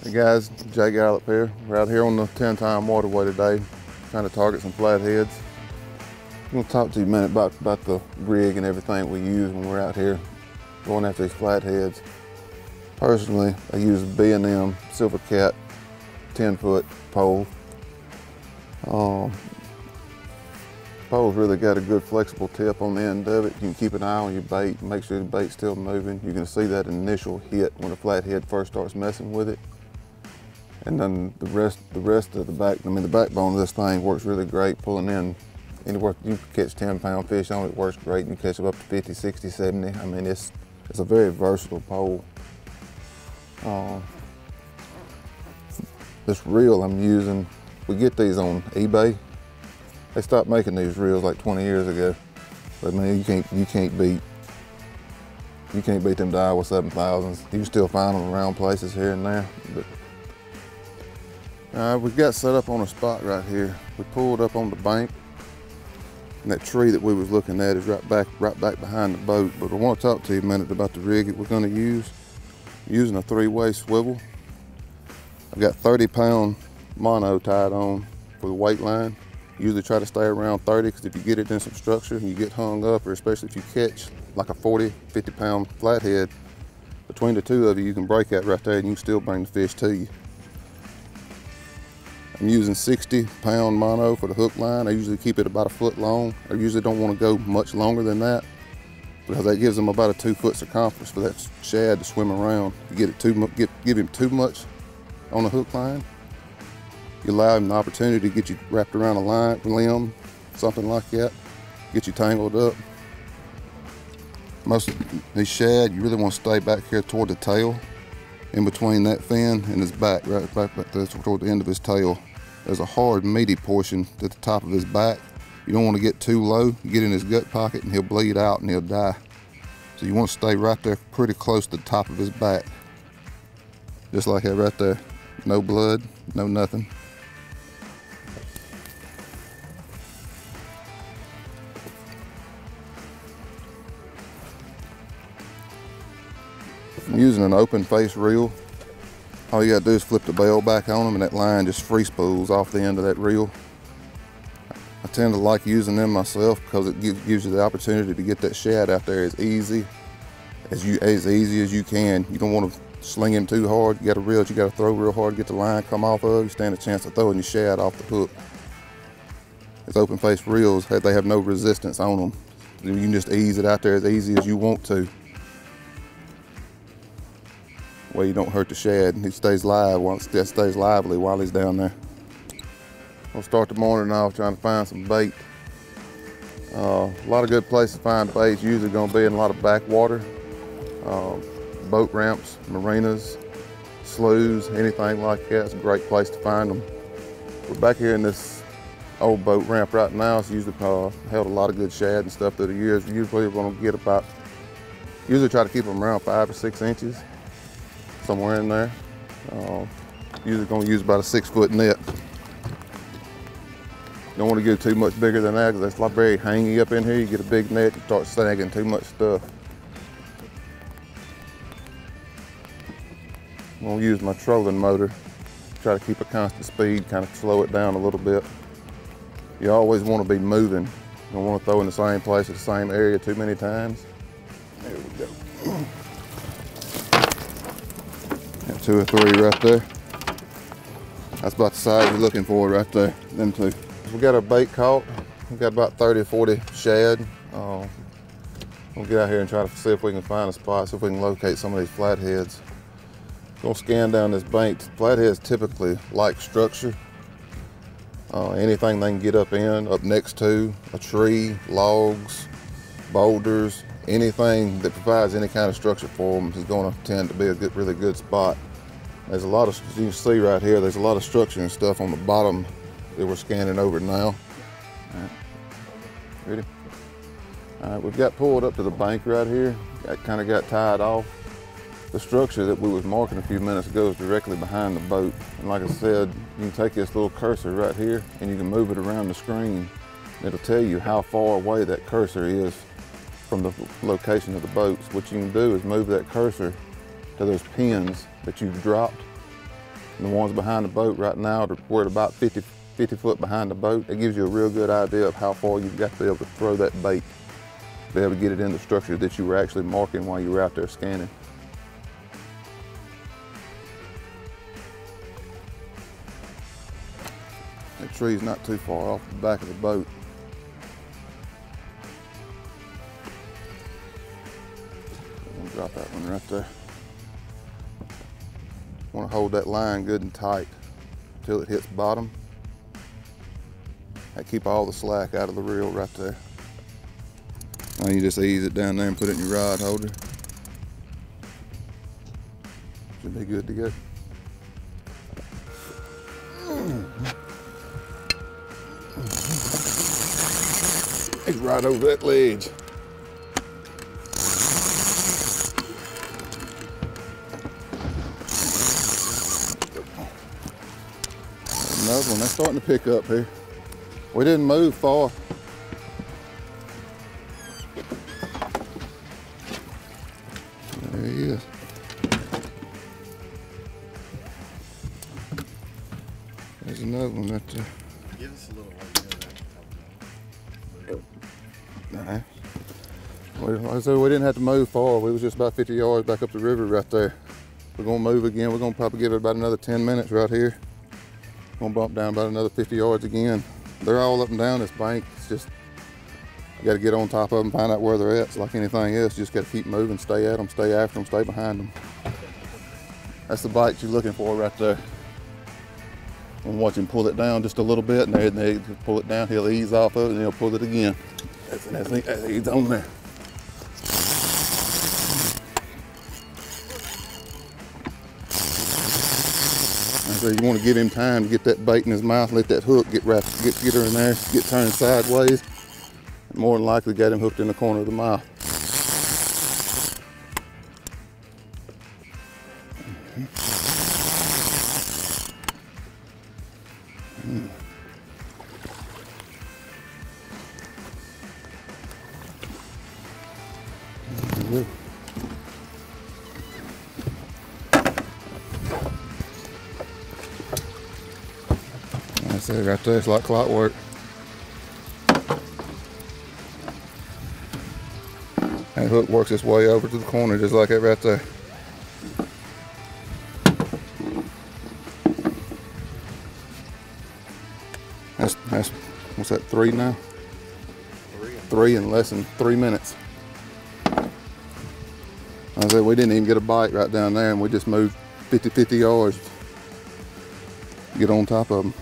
Hey guys, Jay Gallop here. We're out here on the 10-time waterway today, trying to target some flatheads. I'm going to talk to you a minute about the rig and everything we use when we're out here going after these flatheads. Personally, I use a B&M Silver Cat 10-foot pole. Pole's really got a good flexible tip on the end of it. You can keep an eye on your bait, make sure the bait's still moving. You can see that initial hit when the flathead first starts messing with it. And then the rest of the backbone of this thing works really great, pulling in anywhere. You can catch 10-pound fish on it, it works great. You can catch them up to 50, 60, 70. I mean, it's a very versatile pole. This reel I'm using, we get these on eBay. They stopped making these reels like 20 years ago. But man, you can't beat them Iowa 7000s. You can still find them around places here and there. But we got set up on a spot right here. We pulled up on the bank, and that tree that we was looking at is right back behind the boat. But I want to talk to you a minute about the rig that we're going to use. Using a 3-way swivel. I've got 30-pound mono tied on for the weight line. Usually try to stay around 30, because if you get it in some structure and you get hung up, or especially if you catch like a 40, 50-pound flathead, between the two of you, you can break that right there and you can still bring the fish to you. I'm using 60-pound mono for the hook line. I usually keep it about a foot long. I usually don't want to go much longer than that, because that gives them about a 2-foot circumference for that shad to swim around. If you give him too much on the hook line, you allow him the opportunity to get you wrapped around a limb, something like that, get you tangled up. Most of these shad, you really want to stay back here toward the tail, in between that fin and his back, right back there toward the end of his tail. There's a hard, meaty portion at the top of his back. You don't want to get too low. You get in his gut pocket and he'll bleed out and he'll die. So you want to stay right there pretty close to the top of his back. Just like that right there. No blood, no nothing. I'm using an open face reel. All you gotta do is flip the bell back on them and that line just free spools off the end of that reel. I tend to like using them myself because it gives you the opportunity to get that shad out there as easy as you can. You don't want to sling him too hard. You got to reel it, you got to throw real hard to get the line come off of. You stand a chance of throwing your shad off the hook. These open face reels, they have no resistance on them. You can just ease it out there as easy as you want to. Well, you don't hurt the shad. He stays lively while he's down there. We'll start the morning off trying to find some bait. A lot of good places to find baits. Usually going to be in a lot of backwater, boat ramps, marinas, sloughs, anything like that. It's a great place to find them. We're back here in this old boat ramp right now. It's usually held a lot of good shad and stuff through the years. Usually we're going to get usually try to keep them around 5 or 6 inches. Somewhere in there. Usually going to use about a 6-foot net. You don't want to get too much bigger than that, because that's like very hangy up in here. You get a big net, you start snagging too much stuff. I'm going to use my trolling motor. Try to keep a constant speed, kind of slow it down a little bit. You always want to be moving. You don't want to throw in the same place at the same area too many times. There we go. 2 or 3 right there. That's about the size you're looking for right there, them 2. We got our bait caught. We got about 30 or 40 shad. We'll get out here and try to see if we can find a spot, see if we can locate some of these flatheads. Gonna scan down this bank. Flatheads typically like structure. Anything they can get up next to, a tree, logs, boulders, anything that provides any kind of structure for them is going to tend to be a really good spot. There's a lot of, as you can see right here, there's a lot of structure and stuff on the bottom that we're scanning over now. All right. Ready? All right, we've got pulled up to the bank right here. Kind of got tied off. The structure that we was marking a few minutes ago is directly behind the boat. And like I said, you can take this little cursor right here and you can move it around the screen. It'll tell you how far away that cursor is from the location of the boats. What you can do is move that cursor to those pins that you've dropped And the ones behind the boat right now, we're at about 50 foot behind the boat. It gives you a real good idea of how far you've got to be able to throw that bait, to be able to get it in the structure that you were actually marking while you were out there scanning. That tree's not too far off the back of the boat. I'm gonna drop that one right there. Want to hold that line good and tight until it hits bottom. I keep all the slack out of the reel right there. Now you just ease it down there and put it in your rod holder. Should be good to go. He's right over that ledge. Another one, they're starting to pick up here. We didn't move far. There he is. There's another one right there. Give us a little Nah. Like I said, we didn't have to move far. We was just about 50 yards back up the river right there. We're gonna move again. We're gonna probably give it about another 10 minutes right here. Gonna bump down about another 50 yards again. They're all up and down this bank. It's just, you gotta get on top of them, find out where they're at. It's like anything else, you just gotta keep moving, stay at them, stay after them, stay behind them. That's the bite you're looking for right there. And watch him pull it down just a little bit, and then they pull it down, he'll ease off of it, and he'll pull it again. He's on there. So you want to give him time to get that bait in his mouth, let that hook get her in there, get turned sideways. More than likely got him hooked in the corner of the mouth. That's it right there, it's like clockwork. That hook works its way over to the corner just like that right there. That's what's that, 3 now? 3 in less than 3 minutes. I said we didn't even get a bite right down there, and we just moved 50 yards to get on top of them.